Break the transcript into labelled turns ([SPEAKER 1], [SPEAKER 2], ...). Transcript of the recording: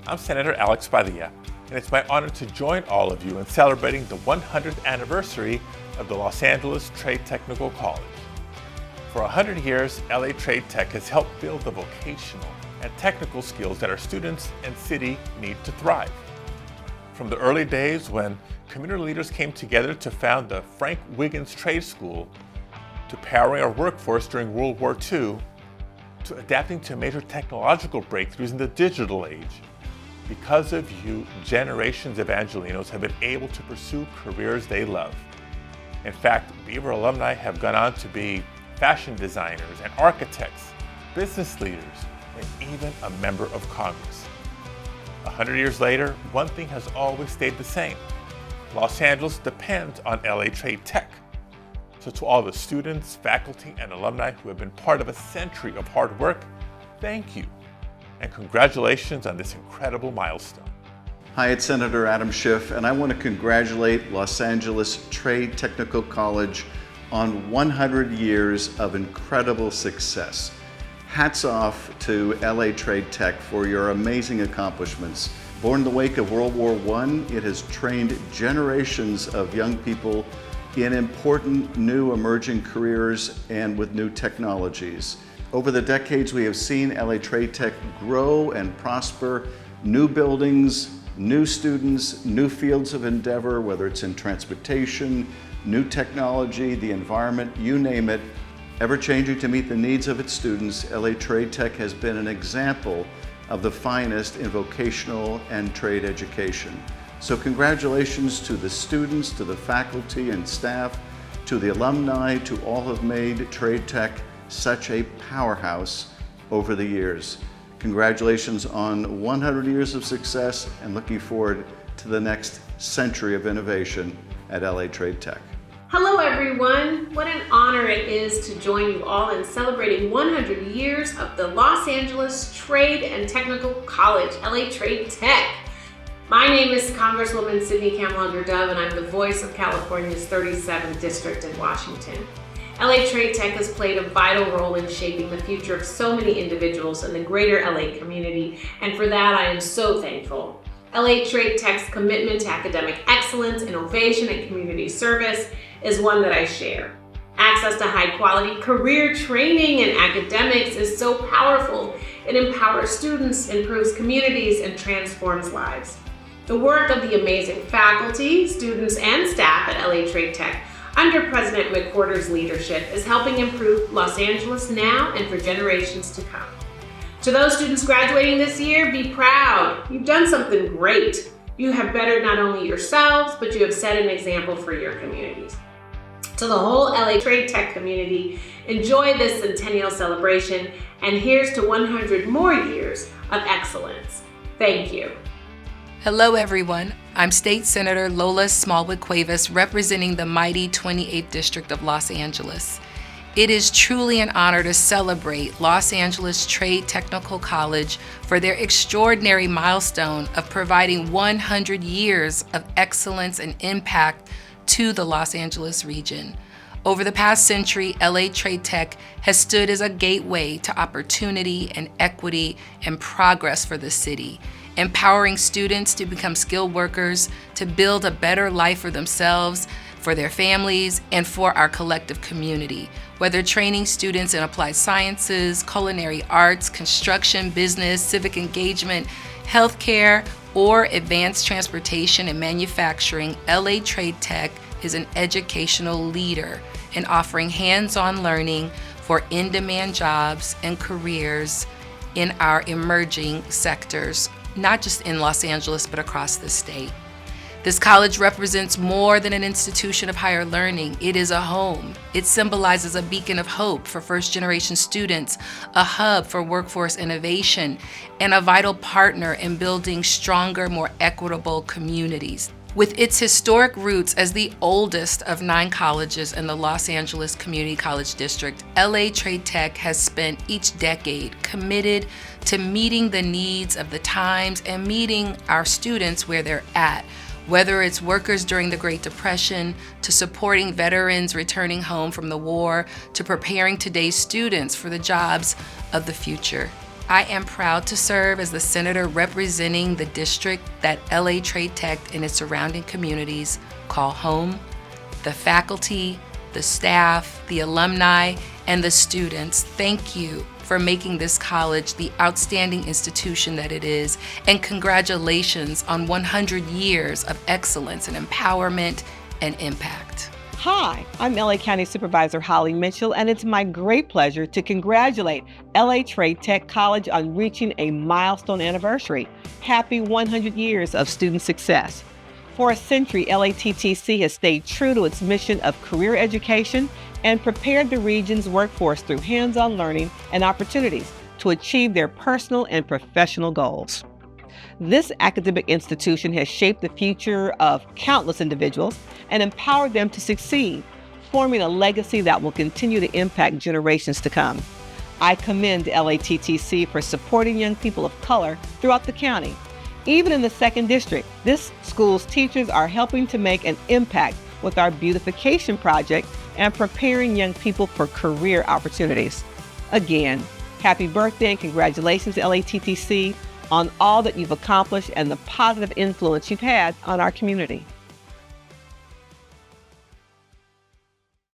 [SPEAKER 1] I'm Senator Alex Padilla, and it's my honor to join all of you in celebrating the 100th anniversary of the Los Angeles Trade Technical College. For 100 years, LA Trade Tech has helped build the vocational and technical skills that our students and city need to thrive. From the early days when community leaders came together to found the Frank Wiggins Trade School, to powering our workforce during World War II, to adapting to major technological breakthroughs in the digital age. Because of you, generations of Angelenos have been able to pursue careers they love. In fact, Beaver alumni have gone on to be fashion designers and architects, business leaders, and even a member of Congress. 100 years later, one thing has always stayed the same. Los Angeles depends on LA Trade Tech. So to all the students, faculty, and alumni who have been part of a century of hard work, thank you. And congratulations on this incredible milestone.
[SPEAKER 2] Hi, it's Senator Adam Schiff, and I want to congratulate Los Angeles Trade Technical College on 100 years of incredible success. Hats off to LA Trade Tech for your amazing accomplishments. Born in the wake of World War I, it has trained generations of young people in important new emerging careers and with new technologies. Over the decades, we have seen LA Trade Tech grow and prosper. New buildings, new students, new fields of endeavor, whether it's in transportation, new technology, the environment, you name it. Ever changing to meet the needs of its students, LA Trade Tech has been an example of the finest in vocational and trade education. So congratulations to the students, to the faculty and staff, to the alumni, to all who have made Trade Tech such a powerhouse over the years. Congratulations on 100 years of success and looking forward to the next century of innovation at LA Trade Tech.
[SPEAKER 3] Hello everyone! What an honor it is to join you all in celebrating 100 years of the Los Angeles Trade and Technical College, LA Trade Tech. My name is Congresswoman Campbell, and I'm the voice of California's 37th District in Washington. LA Trade Tech has played a vital role in shaping the future of so many individuals in the greater LA community, and for that I am so thankful. LA Trade Tech's commitment to academic excellence, innovation, and community service is one that I share. Access to high-quality career training and academics is so powerful. It empowers students, improves communities, and transforms lives. The work of the amazing faculty, students, and staff at LA Trade Tech under President McWhorter's leadership is helping improve Los Angeles now and for generations to come. To those students graduating this year, be proud. You've done something great. You have bettered not only yourselves, but you have set an example for your communities. To the whole LA Trade Tech community, enjoy this centennial celebration, and here's to 100 more years of excellence. Thank you.
[SPEAKER 4] Hello everyone, I'm State Senator Lola Smallwood Quavas representing the mighty 28th District of Los Angeles. It is truly an honor to celebrate Los Angeles Trade Technical College for their extraordinary milestone of providing 100 years of excellence and impact to the Los Angeles region. Over the past century, LA Trade Tech has stood as a gateway to opportunity and equity and progress for the city, empowering students to become skilled workers, to build a better life for themselves, for their families, and for our collective community. Whether training students in applied sciences, culinary arts, construction, business, civic engagement, healthcare, or advanced transportation and manufacturing, LA Trade Tech is an educational leader in offering hands-on learning for in-demand jobs and careers in our emerging sectors, not just in Los Angeles, but across the state. This college represents more than an institution of higher learning. It is a home. It symbolizes a beacon of hope for first-generation students, a hub for workforce innovation, and a vital partner in building stronger, more equitable communities. With its historic roots as the oldest of 9 colleges in the Los Angeles Community College District, LA Trade Tech has spent each decade committed to meeting the needs of the times and meeting our students where they're at, whether it's workers during the Great Depression, to supporting veterans returning home from the war, to preparing today's students for the jobs of the future. I am proud to serve as the senator representing the district that LA Trade Tech and its surrounding communities call home. The faculty, the staff, the alumni, and the students, thank you for making this college the outstanding institution that it is, and congratulations on 100 years of excellence and empowerment and impact.
[SPEAKER 5] Hi, I'm LA County Supervisor Holly Mitchell, and it's my great pleasure to congratulate LA Trade Tech College on reaching a milestone anniversary. Happy 100 years of student success. For a century, LATTC has stayed true to its mission of career education and prepared the region's workforce through hands-on learning and opportunities to achieve their personal and professional goals. This academic institution has shaped the future of countless individuals and empowered them to succeed, forming a legacy that will continue to impact generations to come. I commend LATTC for supporting young people of color throughout the county. Even in the 2nd District, this school's teachers are helping to make an impact with our beautification project and preparing young people for career opportunities. Again, happy birthday and congratulations, LATTC, on all that you've accomplished and the positive influence you've had on our community.